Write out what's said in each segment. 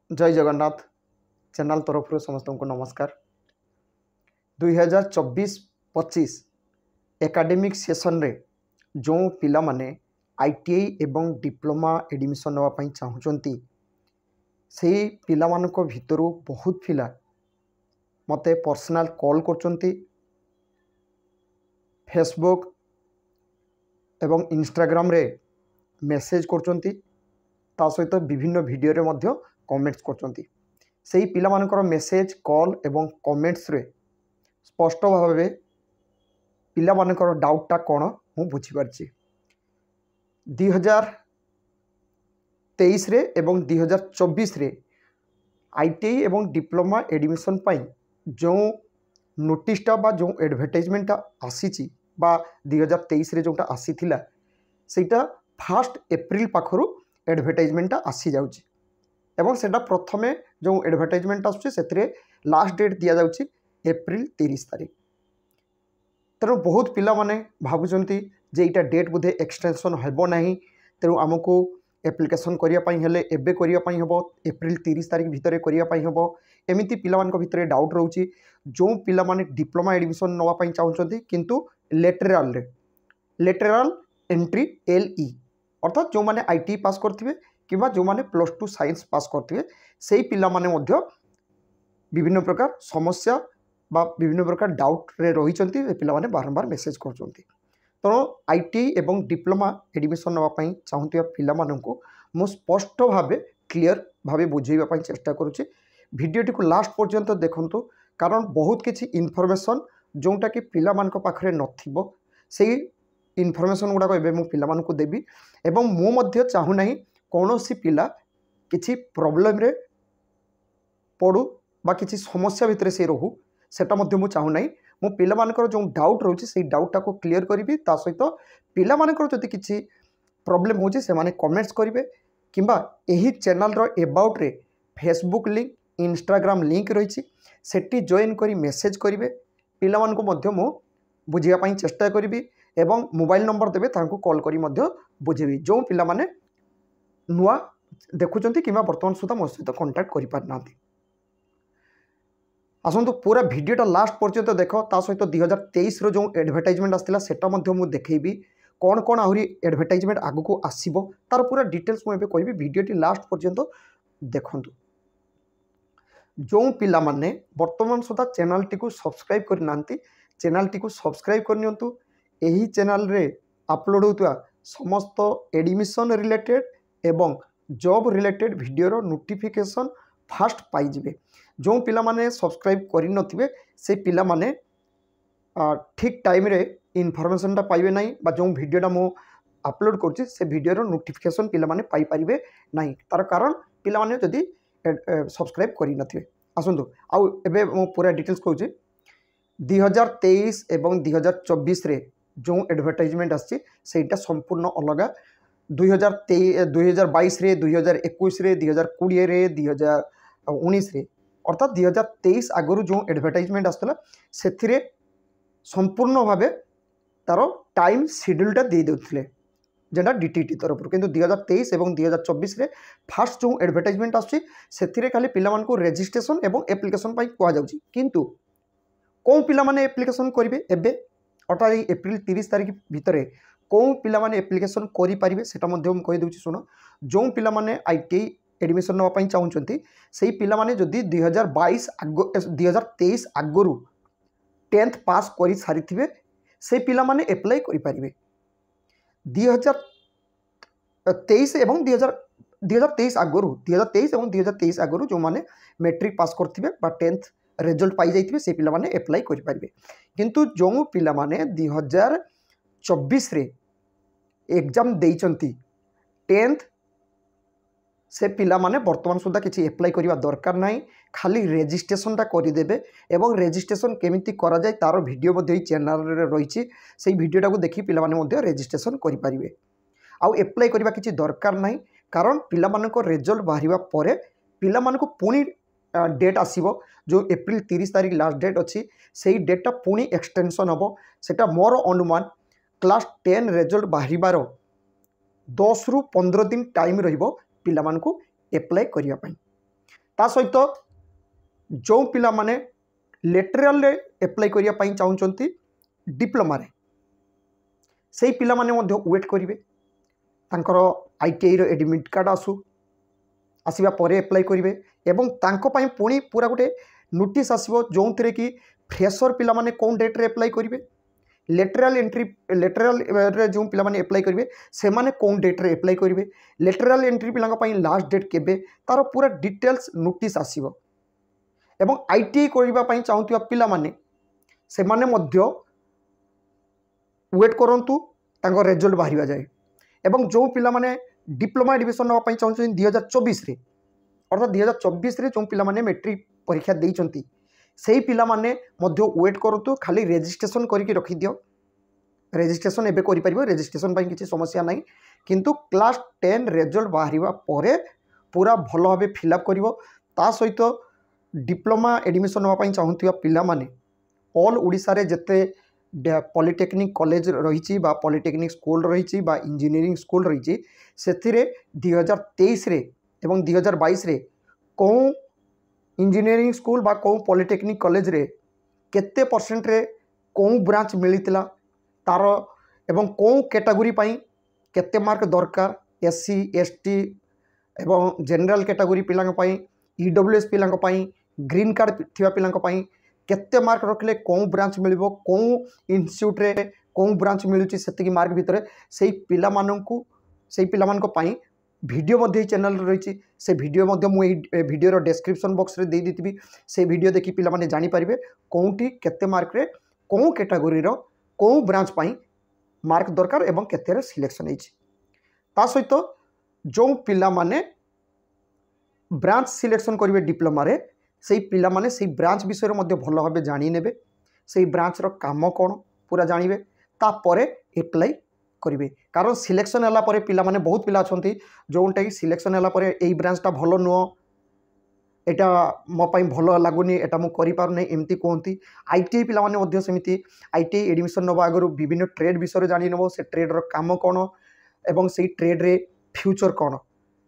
जय जगन्नाथ चैनल तरफ समस्त को नमस्कार। 2024-25 एकाडेमिक सेशन रे जो पिला माने आईटीआई एवं डिप्लोमा एडमिशन नापी चाहूँगी से पिला मानक भितर बहुत पिला मते पर्सनल कॉल करचंती, फेसबुक एवं इंस्टाग्राम रे मेसेज करचंती, ता सहित विभिन्न वीडियो रे मध्य कमेंट्स करचंती। सेही पिला मानकर मेसेज कॉल एवं कमेंट्स रे स्पष्ट भाव पिला मानकर डाउटा कौन मु बुझी पारछि। 2023 रे एवं 2024 रे आईटीआई एवं डिप्लोमा एडमिशन पाई जो नोटिसटा बा जो एडवर्टाइजमेंटा आसीची बा 2023 रे जोटा आसीथिला सेटा 1 एप्रिल पाखरु एडवर्टाइजमेंटा आसी जाउची एवं सेटा प्रथमे जो एडवर्टाइजमेंट आसुची सेतरे लास्ट डेट दिया जाउची एप्रिल 30 तारिख। तेणु बहुत पिला माने भाबुचंती जे इटा डेट बुधे एक्सटेंशन हेबो नाही, तेणु आमको एप्लिकेशन करिया पई हेले एबे करिया पई हेबो, एप्रिल 30 तारिख भितरे करिया पई हेबो, एमिति पिला मानक भितरे डाउट रहउची। जो पिला माने डिप्लोमा एडमिशन नवा पई चाहउचंती किंतु लेटरल एंट्री एलई अर्थात जो माने आईटी पास करथिबे किबा जो माने +2 साइंस पास करथिबे सेही पिला माने मध्य विभिन्न प्रकार समस्या बा विभिन्न प्रकार डाउट रे रहिचंती, पिला माने बारंबार मेसेज करचंती। तो आईटीआई एवं डिप्लोमा एडमिशन नवा पई चाहूतिया पिला माननको मो स्पष्ट भावे क्लियर भावे बुझेइबा पई चेष्टा करूची। वीडियोटी को लास्ट पर्यंत देखंतु, कारण बहुत किछि इनफॉरमेशन जोंटा कि पिला मानक पाखरे नथिबो सेही इनफॉरमेशन गुडा एबे मु पिला माननको देबी एवं मु मध्य चाहू नाही कोनोसी पिला किछि प्रॉब्लम रे पड़ू बा किछि समस्या भितरे से रहू सेटा मध्य मु चाहू नाही। मु पिला मानकर जो डाउट रहउची से डाउटा को क्लियर करिवि, ता सहित पिला मानकर जदि किछि प्रॉब्लम होची से माने कमेंट्स करिवे किंबा एही चैनल रो अबाउट रे फेसबुक लिंक इंस्टाग्राम लिंक रहिछि सेठी जॉइन करी मेसेज करिवे। पिला मानको मध्य मु बुझिया पई चेष्टा करिवि एवं मोबाइल नंबर देबे तांको कॉल करी मध्य बुझेबी। जो पिला माने नुआ देखुचंती किंबा वर्तमान सुधा मो सहित कांटेक्ट करि पार नांती, आसंतु पूरा वीडियोटा लास्ट पर्यंत देख। ता सहित 2023 रो जो एडवर्टाइजमेंट आसला सेटा मध्य मु देखैबी कौन कौन आहुरी एडवर्टाइजमेंट आगु को आसीबो तार पूरा डिटेल्स मु एबे कहबी। वीडियोटी लास्ट पर्यंत देखंतु। जो पिला माने वर्तमान सुधा चैनल टी को सब्सक्राइब कर नांती चैनल टी को सब्सक्राइब करनियंतु। एही चैनल रे अपलोड होतुआ समस्त एडमिशन रिलेटेड एवं जॉब रिलेटेड वीडियो रो नोटिफिकेशन फास्ट पाई जिवे। जो पिला माने सब्सक्राइब करि नथिबे से पिला माने ठीक टाइम रे इनफॉरमेशनटा पाइबे नाही बा जो वीडियोटा मो अपलोड करछि से वीडियो रो नोटिफिकेशन पिला माने पाई परिबे नाही, तार कारण पिला माने जदी सब्सक्राइब करि नथिबे। आसंतु आउ एबे मो पूरा डिटेल्स कहूछि। 2023 एवं 2024 रे जो एडवर्टाइजमेंट आछि सेटा संपूर्ण अलग। 2022 रे 2021 रे 2020 रे 2019 रे अर्थात 2023 आगु जो एडवर्टाइजमेंट आसला से संपूर्ण भावे तार टाइम शेड्यूलटा दे देउथिले जेटा डीटीटी तरफ। किंतु 2023 एवं 2024 रे फास्ट जो एडवर्टाइजमेंट आछि सेथिरे खाली पिला मानकु रजिस्ट्रेशन एवं एप्लिकेशन पाई कुआ जाउची, किंतु कौन पिला माने एप्लिकेशन करिवे एबे अर्थात एप्रिल 30 तारिख भितरे कौन पिला माने एप्लिकेशन करि पारिबे सेटा मध्ये हम कहि दउची। सुनो, जो पिला माने आईटीआई एडमिशन नवा पई चाहउचंती सेही पिला माने जदी 2023 आगरु 10th पास करि सारिथिबे से पिला माने अप्लाई करि पारिबे। 2023 एवं 2023 आगरु 2023 एवं 2023 आगरु जो माने मैट्रिक पास करथिबे बा 10th रिजल्ट पाई जाइथिबे से पिला माने अप्लाई करि पारिबे। किंतु जो पिला माने 2024 रे एग्जाम देइचंती 10th से पिला माने वर्तमान सुधा किसी एप्लाई करवा दरकार नाही, खाली रजिस्ट्रेशनटा करदेबे एवं रजिस्ट्रेशन केमिति करा जाय तार वीडियो मध्ये चैनल रे रहिछि सेही वीडियोटा को देखि पिला माने मध्ये रजिस्ट्रेशन करि परिबे। आउ एप्लाई करवा किछि दरकार नाही, कारण पिला मानको रिजल्ट बाहरिबा परे पिला मानको पुनी डेट आसीबो जो एप्रिल 30 तारिख लास्ट डेट अछि सेही डेटटा पुनी एक्सटेंशन हबो। सेटा मोर अनुमान क्लास 10 रिजल्ट बाहरिबार 10 रु 15 दिन टाइम रहिबो पिला मानकु एप्लाई करिया पई। ता सहित जो पिला माने लेटराल रे अप्लाई करिया पई चाहुचंती डिप्लोमा रे सेही पिला माने मध्य वेट करिवे तांकर आईटीआई रो एडमिट कार्ड आसीबा परे अप्लाई करिवे एवं तांको पई पुणी पूरा गोटे नोटिस आसीबो जोंतरे कि फ्रेशर पिला माने कोन डेट रे अप्लाई करिवे लेटराल रे जो पिला माने अप्लाई करिवे से माने कोन डेट रे अप्लाई करिवे लेटराल एंट्री पिलांग पई लास्ट डेट केबे तार पूरा डिटेल्स नोटिस आसीबो एवं आईटीआई करिबा पई चाहुतिबा पिला माने से माने मध्य वेट करंतु तांको रिजल्ट बाहरिबा जाय एवं जो पिला माने डिप्लोमा एडमिशन नवा पई चाहुछन 2024 रे अर्थात 2024 रे जो पिला माने मैट्रिक परीक्षा देइचंती सेही पिला माने मध्य वेट करतु खाली रजिस्ट्रेशन करके रखि दियो रजिस्ट्रेशन एबे करि परिबो रजिस्ट्रेशन पई किछि समस्या नाही किंतु क्लास 10 रिजल्ट बाहरिबा परे पूरा भलो भाबे फिलअप करिवो ता सहित डिप्लोमा एडमिशन नवा पई चाहुतिबा पिला माने ऑल ओडिसा रे जते पॉलिटेक्निक कॉलेज रही बा पॉलिटेक्निक स्कूल रही बा इंजीनियरिंग स्कूल रही से 2023 रे एवं 2022 रे कौ इंजीनियरिंग स्कूल बा कौ पॉलिटेक्निक कॉलेज रे केते परसेंट रे कौ ब्रांच मिलितिला तार एवं कौ कैटेगरी पई केते मार्क दरकार एससी एसटी एवं जनरल कैटेगरी पिलांग पई ईडब्ल्यूएस पिलांग पई ग्रीन कार्ड थिबा पिलांग पई केते मार्क रखले कौ ब्रांच मिलिबो कौ इंस्टीट्यूट रे कौ ब्रांच मिलुची सेतिकी मार्क भितरे सेही पिला माननकु सेही पिला मानक पई वीडियो मध्ये चैनल रही से वीडियो मध्ये मु वीडियो रो डिस्क्रिप्शन बॉक्स रे दे दितिबी से वीडियो देखि पिला माने जानि परिबे कोउठी केते मार्क रे कौ कैटेगरी रो कौ ब्रांच पई मार्क दरकार एवं केते रे सिलेक्शन हेछि ता सहित जो पिला माने ब्रांच सिलेक्शन करिवे डिप्लोमा रे सेही पिला माने सेही ब्रांच विषय मध्ये भलो भाबे जानि नेबे सेही ब्रांच रो काम कोन पूरा जानिबे ता परे अप्लाई करिवे कारण सिलेक्शन हला परे पिला माने बहुत पिला अछंती जोंटा कि सिलेक्शन हला परे एई ब्रांचटा भलो नुओ एटा मो पई भलो लागुनी एटा मु करि पारु नै एमती कोंती आईटीआई पिला माने मध्ये समिति आईटीआई एडमिशन नबा आगरु विभिन्न ट्रेड विषय रे जानि नबो से ट्रेड रो काम कोन एवं सेही ट्रेड रे फ्यूचर कोन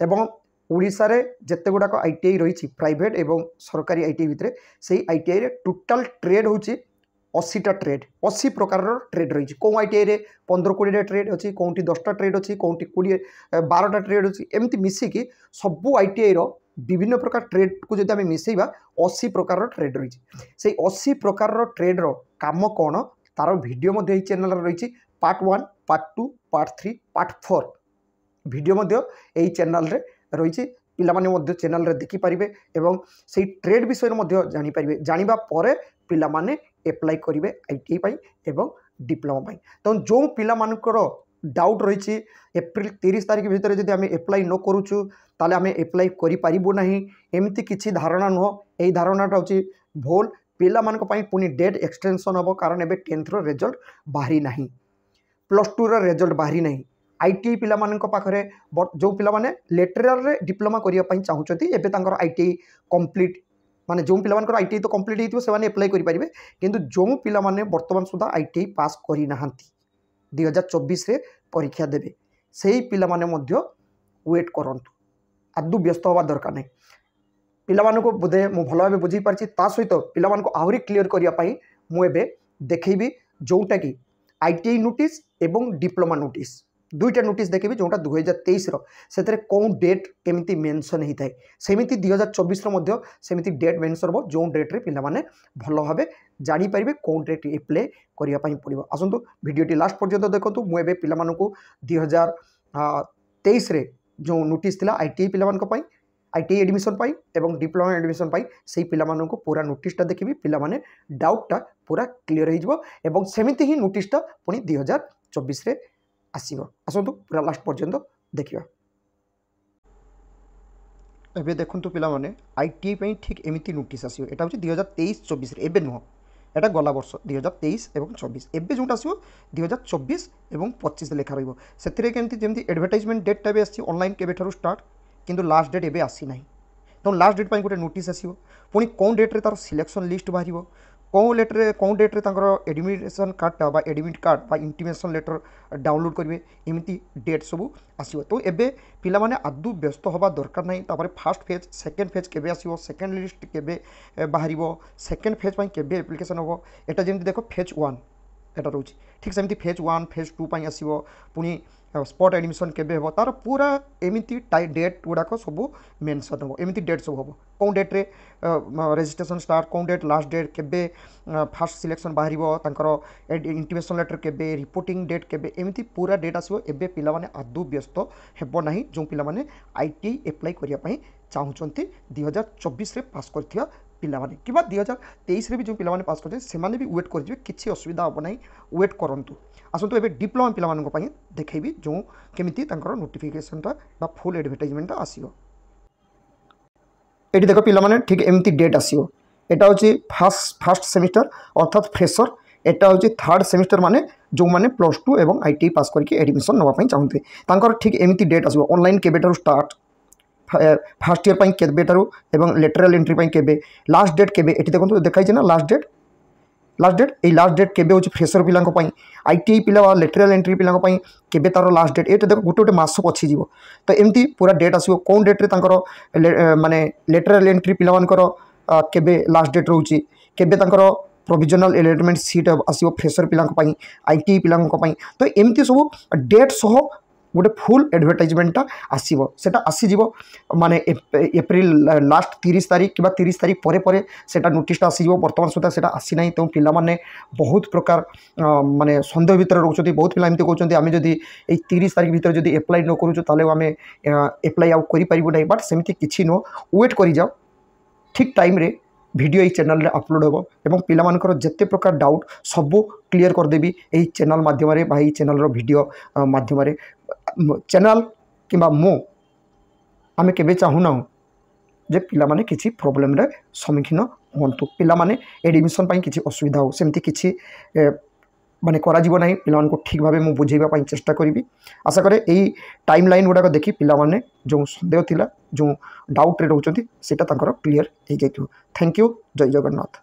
एवं ओडिसा रे जत्ते गुडाक आईटीआई रही प्राइवेट एवं सरकारी आईटीआई भितरे सेही आईटीआई रे टोटल ट्रेड होची 80टा ट्रेड 80 प्रकार ट्रेड रही कौ आईटीआई रे 15-20टा ट्रेड अच्छी कौटी 10टा ट्रेड अच्छी कौटी 12टा ट्रेड अच्छी एमती मिसिकी सबू आईटीआई रो विभिन्न प्रकार ट्रेड को जब आम मिसेबा 80 प्रकार ट्रेड रही से 80 प्रकार ट्रेड रो काम कौन तार वीडियो मध्य चैनल रही part 1 part 2 part 3 part 4 video मध्य यही चैनल रे रही पिला माने मध्य चैनल रे देखि पारिबे एवं से ट्रेड विषय मध्य जानि पारिबे जानिबा परे पिला माने अप्लाई करिवे आईटीआई पई एवं डिप्लोमा पई तो जो पिला मानकर डाउट रही एप्रिल 30 तारिख भितर जदि आम अप्लाई न करूचु ताले आम अप्लाई करि पारिबो नाही एमती किछि धारणा नुह एई धारणाटा होची भूल पिला मानक पई पुनी डेट एक्सटेंशन हबो कारण एबे 10th रो रिजल्ट बाहरी नाही +2 रो रिजल्ट बाहरी नाही आईटीआई पिला मानक पाखरे जो पिला माने लेटराल रे डिप्लोमा करिया पई चाहुचती एबे तांकर आईटीआई कंप्लीट माने जो पिला मानकर आईटीआई तो कंप्लीट हेतिबो से माने अप्लाई करि पारिबे किंतु जो पिला माने वर्तमान सुधा आईटीआई पास करि नाहंती 2024 रे परीक्षा देबे सेही पिला माने मध्य वेट करंतु आदु व्यस्त होबा दरकार नै पिला मानको बुझे मु भलो भाबे बुझी पारछि ता सहित पिला मानको आहुरी क्लियर करिया पई मु एबे देखैबी जोटा कि आईटीआई नोटिस एवं डिप्लोमा नोटिस दुईटा नोटिस देखिए जोटा 2023 से कौन डेट केमिति मेंशन होता है सेमिति 2024 रो सेमिति डेट मेंशन हो जो डेट रे पिला माने भलो भाबे जानि परिबे कौन डेट अप्लाई करिया पई पड़िबो आसंतु वीडियोटी लास्ट पर्यंत देखंतु मु एबे पिला मानकु 2023 रे जो नोटिस थिला आईटीआई पिला मानक पई आईटीआई एडमिशन पई एवं डिप्लोमा एडमिशन पई सेही पिला मानकु पूरा नोटिसटा देखिबी पिला माने डाउटटा पूरा क्लियर हो जिवो एवं सेमिति ही नोटिसटा पुनी 2024 रे आसो आसतु पूरा लास्ट पर्यंत देखा एबे देखंतु पिला माने आईटीआई पई ठीक एमिति नोटिस आसीबो एटा होची 2023-24 रे एबे नुह एटा गला वर्ष 2023 एवं 24 एबे जोटा आसीबो 2024 एवं 25 लेखा रहइबो सेतिरे केमति जेमति एडवर्टाइजमेंट डेट टाबे आसी ऑनलाइन केबे थारु स्टार्ट किंतु लास्ट डेट एबे आसी नाही तो लास्ट डेट पई गोटे नोटिस आसीबो पुनी कोन डेट रे तार सिलेक्शन लिस्ट बाहरिबो कौन लेटर कौन डेट्रे एडमिशन कार्डटा बा एडमिट कार्ड बा इंटिमेशन लेटर डाउनलोड करेंगे एमती डेट सब आसो। तो एबे पिला माने आदु व्यस्त हवा दरकार नहीं। फास्ट फेज सेकेंड फेज केबे आसीबो, सेकेंड लिस्ट केबे बाहरिबो, सेकेंड फेज पई केबे एप्लिकेशन होबो, एटा जेमति देखो फेज 1 एटा रोची ठीक सेमती फेज 1 फेज 2 पई आसीबो, पुनी स्पॉट एडमिशन केबे हो तार पूरा एमती डेट गुड़ाक सब मेंशन हो, एमती डेट सब हम कौन डेट्रे रजिस्ट्रेशन स्टार्ट, कौन डेट लास्ट डेट केबे फास्ट सिलेक्शन बाहर इंटिमेशन लेटर केबे, रिपोर्टिंग डेट केबे, एमती पूरा डेट आसो। एबे पिला माने आदु व्यस्त हेबो नाही जो पिला माने आईटीआई एप्लाई करिया पई चाहूचंती 2024 रे पास करथिया पिला माने कि 2023 रे भी जो पिला माने पास करथे से माने भी वेट करजिबे, किछि असुविधा हो नाही, वेट करंतु। आसंतु एबे डिप्लोमा पिला मानक पई देखैबी जो केमिति तांकर नोटिफिकेशनटा बा फुल एडवर्टाइजमेंट आसीबो। एटी देखो पिला माने ठीक एमती डेट आसीबो। एटा होची फर्स्ट सेमिस्टर अर्थात फ्रेशर, एटा होची थर्ड सेमिस्टर माने जो माने +2 एवं आईटीआई पास करके एडमिशन नवा पई चाहंते तांकर ठीक एमती डेट आसीबो। ऑनलाइन केबेटारु स्टार्ट फर्स्ट ईयर पई केबेटारु एवं लेटरल एंट्री पई केबे, लास्ट डेट केबे एटी देखो देखाई छै ना लास्ट डेट ए लास्ट डेट केबे होची फ्रेशर पिलांको पई, आईटीआई पिला लेटरल एंट्री पिलांको पई केबे तारो लास्ट डेट एटा देखो गोटे मास पछि जीवो। तो एमती पूरा डेट आसीबो कोन डेट रे तांकर माने लेटरल एंट्री पिला मानकर केबे लास्ट डेट रहउची, केबे तांकर प्रोविजनल एलॉटमेंट सीट आसीबो फ्रेशर पिलांको पई, आईटीआई पिलांको पई। तो एमती सब डेट सह गोटे फुल एडवर्टाइजमेंटा आसीबो, सेटा आसीजिवो माने एप्रिल लास्ट 30 तारीख कि 30 तारीख परे परे सेटा नोटिसटा आसीजिवो। वर्तमान सुधा सेटा आसी नाही। तो पिला माने बहुत प्रकार माने संदेह भितर रहउछथि। बहुत पिला एमती कहउछथि आमे जदी ए 30 तारीख भितर जदी अप्लाई न करूछु ताले आमे अप्लाई आउ करि परिबो नाही। बट सेमती किछि नो, वेट करि जाओ, ठीक टाइम रे वीडियो ये चैनल रे अपलोड हो एवं पिला मानकर जत्ते प्रकार डाउट सब क्लियर कर देबी एही चैनल माध्यम रे भाई चैनल रो वीडियो माध्यम रे। चैनल किंबा मो आमे केबे चाहू ना जे पिला माने किछि प्रॉब्लम रे सम्मुखीन होंतु, पिला माने एडमिशन पई किछि असुविधा हो सेमती किछि माने करा जीवो नाही। पिला मानको ठीक भाबे मु बुझेबा पई चेष्टा करिबी। आशा करे एही टाइमलाइन गुडा देखि पिला माने जो संदेह थिला जो डाउट रे रहउचंती सेटा तांकर क्लियर हे जाइतो। थैंक यू, जय जगन्नाथ।